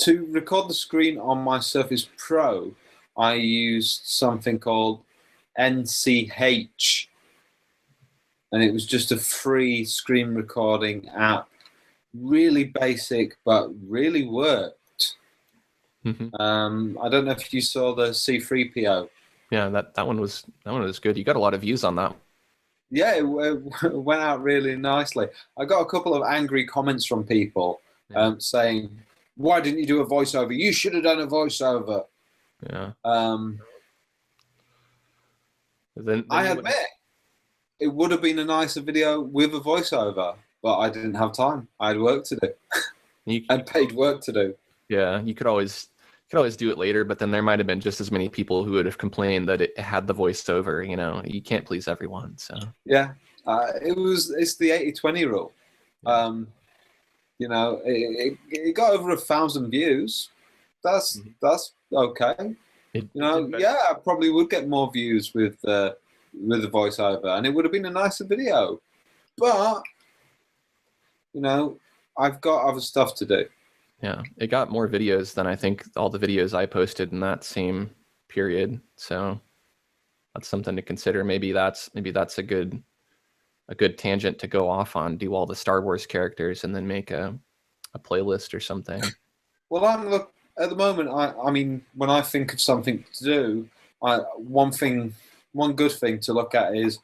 To record the screen on my Surface Pro, I used something called NCH, and it was just a free screen recording app. Really basic, but really worked. Mm-hmm. I don't know if you saw the C3PO. Yeah, that one was good. You got a lot of views on that. Yeah, it went out really nicely. I got a couple of angry comments from people saying, "Why didn't you do a voiceover? You should have done a voiceover." Yeah. Then I admit it would have been a nicer video with a voiceover, but I didn't have time. I had work to do. And paid work to do. Yeah, you could always do it later, but then there might have been just as many people who would have complained that it had the voiceover. You know, you can't please everyone. So yeah, it's the 80-20 rule. You know, it got over 1,000 views. That's okay. You know, yeah, I probably would get more views with the voiceover, and it would have been a nicer video. But you know, I've got other stuff to do. Yeah, it got more videos than I think all the videos I posted in that same period. So that's something to consider. Maybe that's a good tangent to go off on. Do all the Star Wars characters and then make a playlist or something. Well, at the moment. I mean, when I think of something to do, one good thing to look at is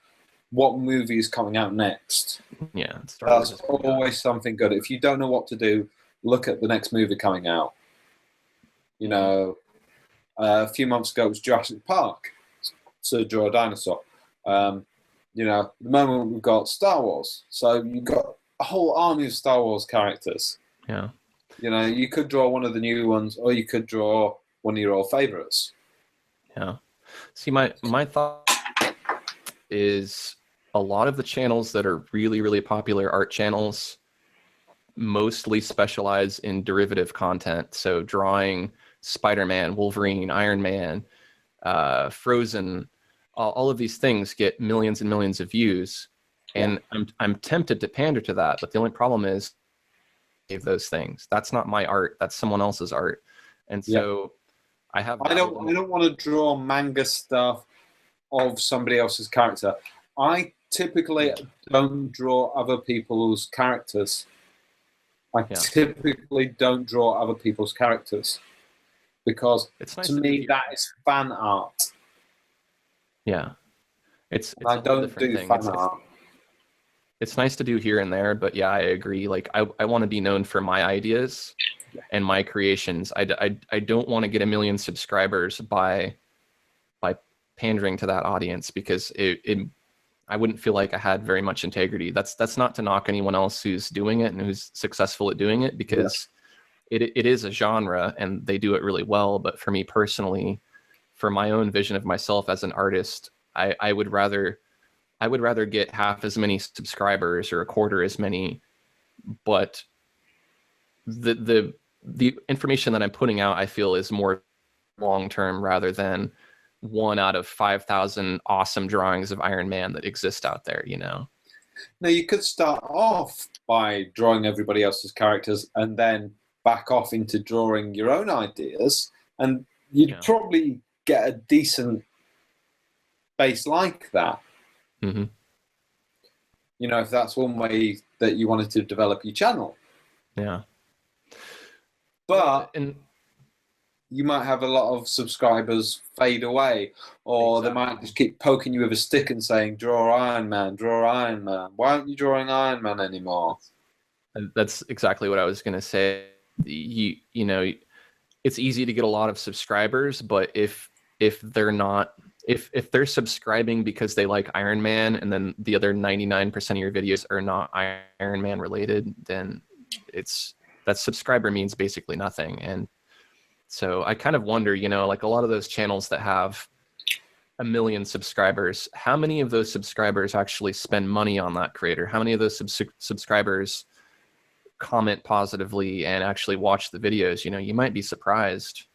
what movie is coming out next. Yeah, that's always something good. If you don't know what to do, look at the next movie coming out. You know, a few months ago it was Jurassic Park, so draw a dinosaur. You know, at the moment we've got Star Wars, so you've got a whole army of Star Wars characters. Yeah. You know, you could draw one of the new ones, or you could draw one of your old favorites. Yeah. See, my thought is a lot of the channels that are really, really popular art channels mostly specialize in derivative content. So drawing Spider-Man, Wolverine, Iron Man, Frozen, all of these things get millions and millions of views. And I'm tempted to pander to that, but the only problem is those things. That's not my art. That's someone else's art. And so I don't want to draw manga stuff of somebody else's character. I typically don't draw other people's characters. I typically don't draw other people's characters because to me that is fan art. Yeah, it's I don't do fan art. It's nice to do here and there, but yeah, I agree. Like I want to be known for my ideas and my creations. I don't want to get 1 million subscribers by pandering to that audience, because I wouldn't feel like I had very much integrity. That's not to knock anyone else who's doing it and who's successful at doing it, because it is a genre and they do it really well. But for me personally, for my own vision of myself as an artist, I would rather get half as many subscribers or a quarter as many, but the information that I'm putting out, I feel, is more long-term rather than 1 out of 5,000 awesome drawings of Iron Man that exist out there, you know? Now, you could start off by drawing everybody else's characters and then back off into drawing your own ideas, and you'd probably get a decent base like that. Mm-hmm. You know, if that's one way that you wanted to develop your channel. Yeah. But you might have a lot of subscribers fade away, or they might just keep poking you with a stick and saying, draw Iron Man, draw Iron Man. Why aren't you drawing Iron Man anymore? That's exactly what I was going to say. You know, it's easy to get a lot of subscribers, but if they're not, if they're subscribing because they like Iron Man and then the other 99% of your videos are not Iron Man related, then that subscriber means basically nothing. And so I kind of wonder, you know, like a lot of those channels that have 1 million subscribers, how many of those subscribers actually spend money on that creator? How many of those subscribers comment positively and actually watch the videos? You know, you might be surprised.